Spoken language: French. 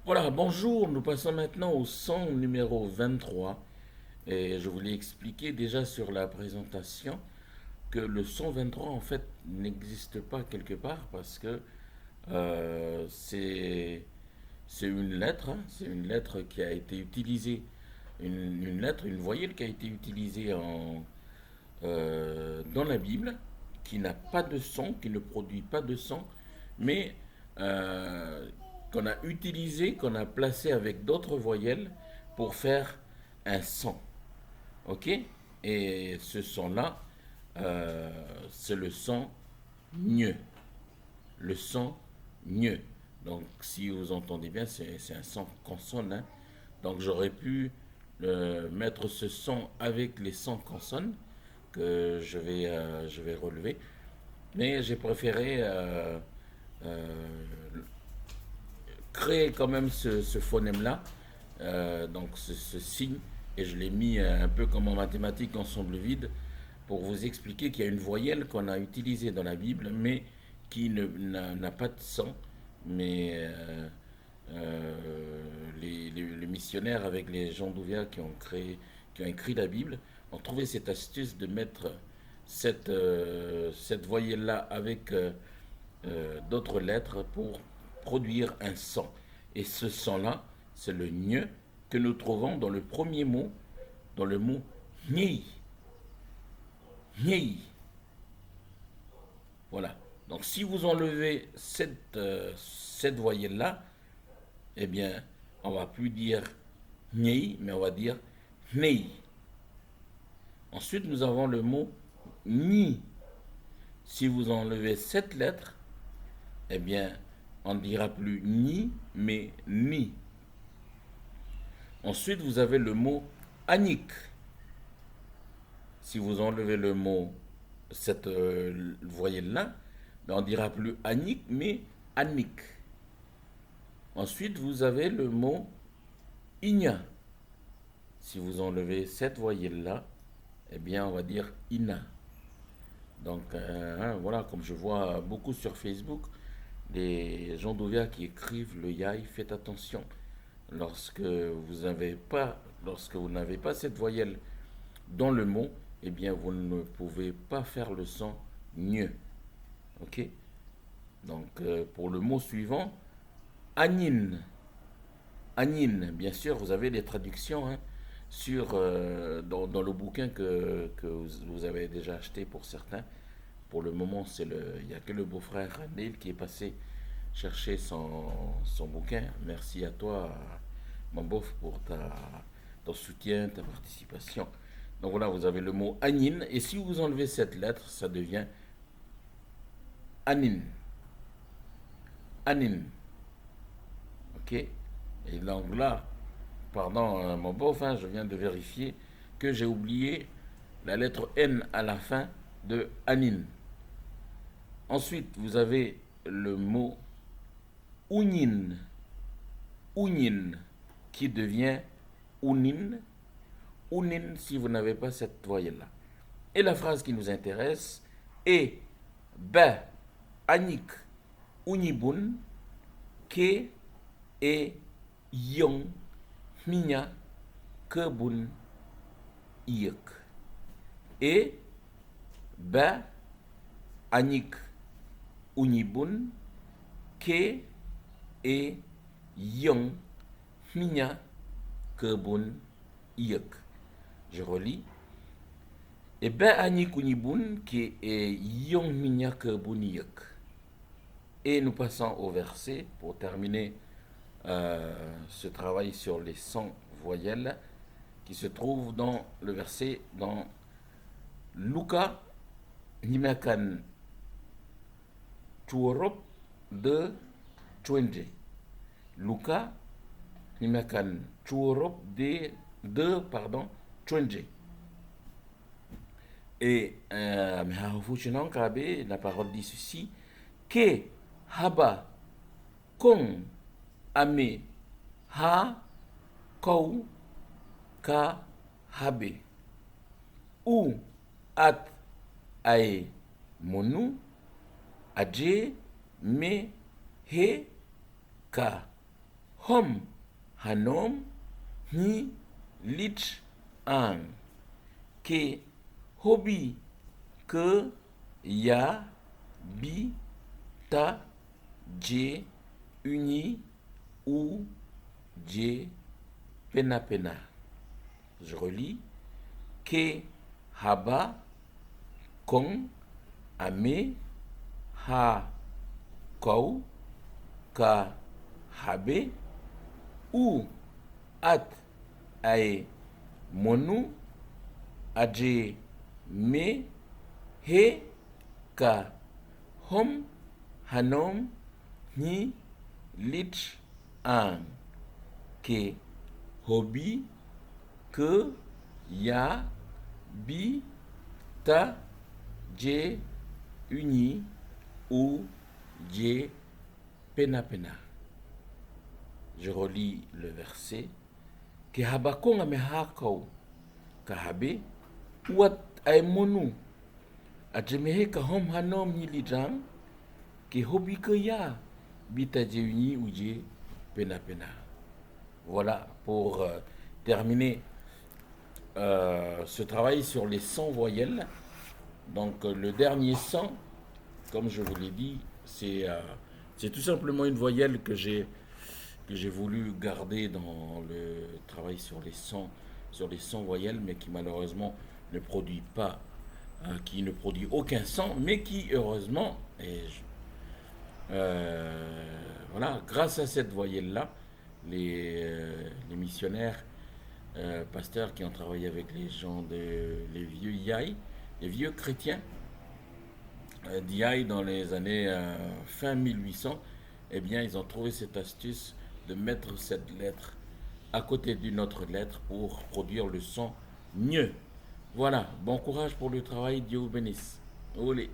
Voilà, bonjour, nous passons maintenant au son numéro 23 et je voulais expliquer déjà sur la présentation que le son 23 en fait n'existe pas quelque part parce que c'est une lettre, c'est une lettre qui a été utilisée, une lettre, une voyelle qui a été utilisée dans la Bible, qui n'a pas de son, qui ne produit pas de son, mais euh, qu'on a utilisé, qu'on a placé avec d'autres voyelles pour faire un son. OK? Et ce son-là, c'est le son gneu. Le son gneu. Donc, si vous entendez bien, c'est un son consonne, hein. Donc, j'aurais pu mettre ce son avec les sons consonnes que je vais relever. Mais j'ai préféré euh, créer quand même ce phonème-là, donc ce signe, et je l'ai mis un peu comme en mathématiques ensemble vide pour vous expliquer qu'il y a une voyelle qu'on a utilisée dans la Bible, mais qui n'a pas de son, mais les missionnaires avec les gens d'Ouvia qui ont écrit la Bible, ont trouvé cette astuce de mettre cette voyelle-là avec d'autres lettres pour produire un son. Et ce son-là, c'est le gne que nous trouvons dans le premier mot, dans le mot gnei. Gnei. Voilà. Donc si vous enlevez cette voyelle-là, eh bien, on va plus dire gnei, mais on va dire nei. Ensuite, nous avons le mot ni. Si vous enlevez cette lettre, eh bien, on ne dira plus ni, mais ni. Ensuite, vous avez le mot anik. Si vous enlevez le mot, cette voyelle-là, ben, on ne dira plus anik, mais anik. Ensuite, vous avez le mot igna. Si vous enlevez cette voyelle-là, eh bien, on va dire ina. Donc, hein, voilà, comme je vois beaucoup sur Facebook, les gens d'Ovia qui écrivent le yai, faites attention. Lorsque vous n'avez pas cette voyelle dans le mot, eh bien, vous ne pouvez pas faire le son mieux. Ok? Donc, pour le mot suivant, anin. Anin, bien sûr, vous avez les traductions hein, dans le bouquin que vous avez déjà acheté pour certains. Pour le moment, il n'y a que le beau-frère Neil qui est passé chercher son bouquin. Merci à toi, mon beauf, pour ton soutien, ta participation. Donc voilà, vous avez le mot anin, et si vous enlevez cette lettre, ça devient anin. Anin. Ok? Et donc là, pardon, mon beauf, hein, je viens de vérifier que j'ai oublié la lettre N à la fin de anin. Ensuite, vous avez le mot ounin. Ounin, qui devient ounin. Ounin si vous n'avez pas cette voyelle-là. Et la phrase qui nous intéresse est ba anik unibun ke e yong minya kebun iek. Et ba anik unibun ke e yong minya kebun iek. Je relis. Et ben anik unibun ke e yong minya kebun iek. Et nous passons au verset pour terminer ce travail sur les 100 voyelles qui se trouve dans le verset dans Luka Nimakan Chuorop de Chwenje. Luka Nimakan Chuorop de Chwenje. Et la parole dit ceci que haba kong ame ha kou ka habe ou at ae monu aje me he ka hom, hanom, ni, lich, an, ke, hobi, ke, ya, bi, ta, je, uni, ou, je, pena pena. Je relis. Ke, haba, kong, ame, ha, kou, ka, habe, ou, at, ae, monu, aje, me, he, ka, hom, hanom, ni, lich, an, ke, hobi, ke, ya, bi, ta, je, uni, ou, je, pena pena. Je relis le verset. Ke habakong ame hakau kahabe, uat ay monu, ajemehe ka hom hanom ni lijang, ke hobi ke ya, bita je uni ou je, pena pena. Voilà pour terminer ce travail sur les 100 voyelles. Donc le dernier 100, comme je vous l'ai dit, c'est tout simplement une voyelle que j'ai voulu garder dans le travail sur les 100 voyelles, mais qui malheureusement ne produit pas, qui ne produit aucun 100, mais qui heureusement, voilà, grâce à cette voyelle-là, les missionnaires, pasteurs qui ont travaillé avec les gens, les vieux Yai, les vieux chrétiens d'Yai dans les années fin 1800, eh bien, ils ont trouvé cette astuce de mettre cette lettre à côté d'une autre lettre pour produire le son mieux. Voilà, bon courage pour le travail, Dieu vous bénisse. Olé.